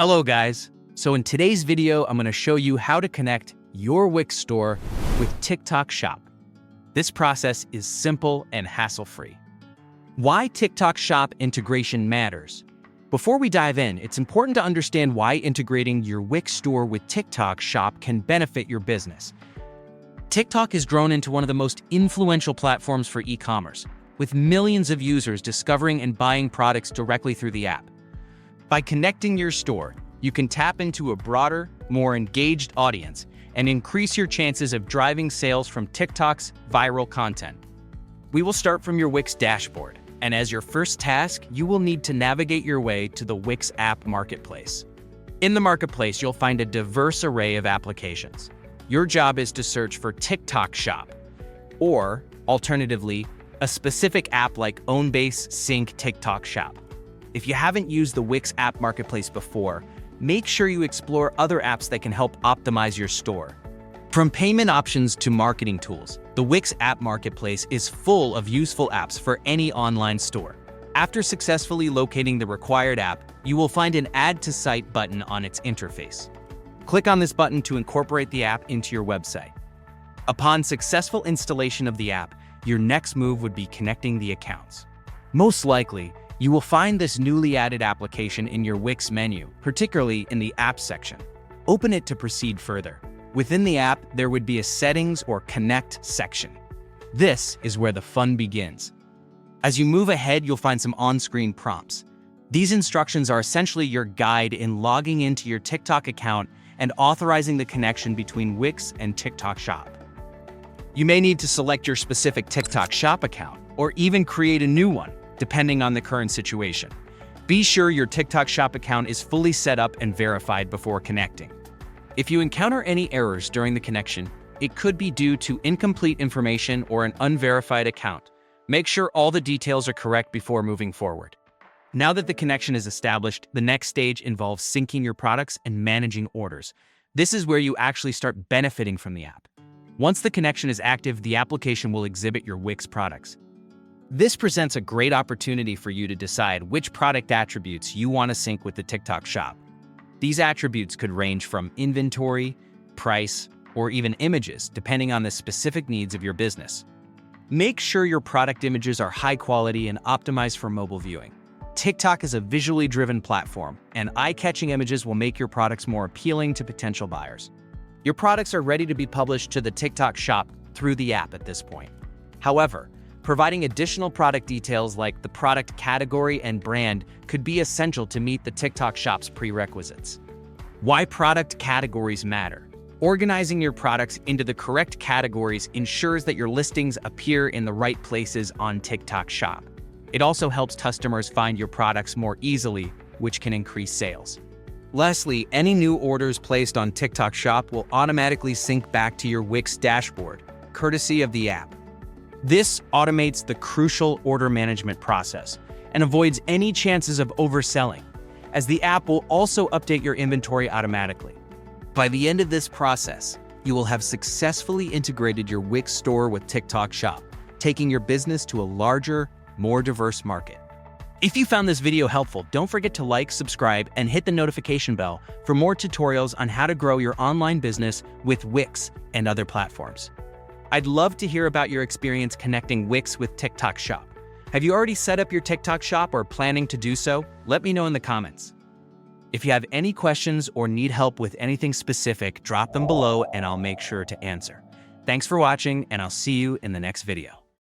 Hello guys! So in today's video, I'm going to show you how to connect your Wix store with TikTok Shop. This process is simple and hassle-free. Why TikTok Shop integration matters. Before we dive in, it's important to understand why integrating your Wix store with TikTok Shop can benefit your business. TikTok has grown into one of the most influential platforms for e-commerce, with millions of users discovering and buying products directly through the app. By connecting your store, you can tap into a broader, more engaged audience and increase your chances of driving sales from TikTok's viral content. We will start from your Wix dashboard, and as your first task, you will need to navigate your way to the Wix app marketplace. In the marketplace, you'll find a diverse array of applications. Your job is to search for TikTok Shop, or, alternatively, a specific app like OwnBase Sync TikTok Shop. If you haven't used the Wix app marketplace before, make sure you explore other apps that can help optimize your store. From payment options to marketing tools, the Wix app marketplace is full of useful apps for any online store. After successfully locating the required app, you will find an Add to Site button on its interface. Click on this button to incorporate the app into your website. Upon successful installation of the app, your next move would be connecting the accounts. Most likely, you will find this newly added application in your Wix menu, particularly in the Apps section. Open it to proceed further. Within the app, there would be a Settings or Connect section. This is where the fun begins. As you move ahead, you'll find some on-screen prompts. These instructions are essentially your guide in logging into your TikTok account and authorizing the connection between Wix and TikTok Shop. You may need to select your specific TikTok Shop account, or even create a new one, depending on the current situation. Be sure your TikTok Shop account is fully set up and verified before connecting. If you encounter any errors during the connection, it could be due to incomplete information or an unverified account. Make sure all the details are correct before moving forward. Now that the connection is established, the next stage involves syncing your products and managing orders. This is where you actually start benefiting from the app. Once the connection is active, the application will exhibit your Wix products. This presents a great opportunity for you to decide which product attributes you want to sync with the TikTok Shop. These attributes could range from inventory, price, or even images, depending on the specific needs of your business. Make sure your product images are high quality and optimized for mobile viewing. TikTok is a visually driven platform, and eye-catching images will make your products more appealing to potential buyers. Your products are ready to be published to the TikTok Shop through the app at this point. However, providing additional product details like the product category and brand could be essential to meet the TikTok Shop's prerequisites. Why product categories matter. Organizing your products into the correct categories ensures that your listings appear in the right places on TikTok Shop. It also helps customers find your products more easily, which can increase sales. Lastly, any new orders placed on TikTok Shop will automatically sync back to your Wix dashboard, courtesy of the app. This automates the crucial order management process and avoids any chances of overselling, as the app will also update your inventory automatically. By the end of this process, you will have successfully integrated your Wix store with TikTok Shop, taking your business to a larger, more diverse market. If you found this video helpful, don't forget to like, subscribe, and hit the notification bell for more tutorials on how to grow your online business with Wix and other platforms. I'd love to hear about your experience connecting Wix with TikTok Shop. Have you already set up your TikTok Shop or planning to do so? Let me know in the comments. If you have any questions or need help with anything specific, drop them below and I'll make sure to answer. Thanks for watching, and I'll see you in the next video.